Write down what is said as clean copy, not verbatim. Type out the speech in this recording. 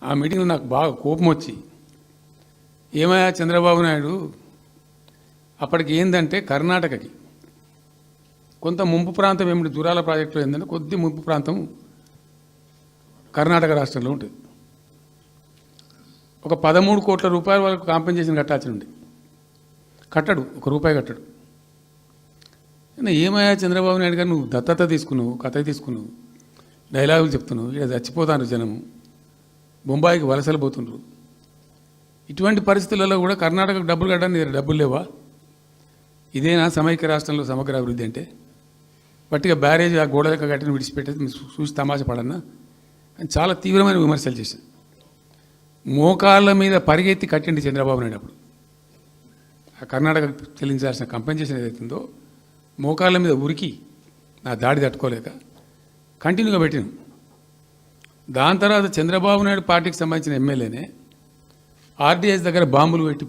ఆ మీటింగ్లో నాకు బాగా కోపం వచ్చి, ఏమయ్యా చంద్రబాబు నాయుడు, అప్పటికి ఏంటంటే కర్ణాటకకి కొంత ముంపు ప్రాంతం ఏమిటి దూరాల ప్రాజెక్టులో ఏంటంటే కొద్ది ముంపు ప్రాంతం కర్ణాటక రాష్ట్రంలో ఉంటుంది. ఒక 13 కోట్ల రూపాయల వరకు కాంపెన్సేషన్ కట్టాల్సి ఉండే, కట్టడు, ₹1 కట్టడు. ఏమయ్యా చంద్రబాబు నాయుడు గారు, నువ్వు దత్తత తీసుకున్నావు, కథ తీసుకున్నావు, డైలాగులు చెప్తున్నావు, ఇక్కడ చచ్చిపోతాను జనము, బొంబాయికి వలసలు పోతుండ్రు. ఇటువంటి పరిస్థితులలో కూడా కర్ణాటకకు డబ్బులు కట్టడానికి డబ్బులు లేవా? ఇదేనా సమైక్య రాష్ట్రంలో సమగ్ర అభివృద్ధి అంటే? పట్టిగా బ్యారేజ్ ఆ గోడ దగ్గర కట్టిన విడిచిపెట్టేది చూసి తమాషా పడన్నా అని చాలా తీవ్రమైన విమర్శలు చేశాను. మోకాళ్ళ మీద పరిగెత్తి కట్టిండి చంద్రబాబు నాయుడు. అప్పుడు ఆ కర్ణాటక చెల్లించాల్సిన కంపెన్సేషన్ ఏదైతుందో మోకాళ్ళ మీద ఉరికి నా దాడి తట్టుకోలేక కంటిన్యూగా పెట్టినాం. దాని తర్వాత చంద్రబాబు నాయుడు పార్టీకి సంబంధించిన ఎమ్మెల్యేనే ఆర్డీఎస్ దగ్గర బాంబులు పెట్టి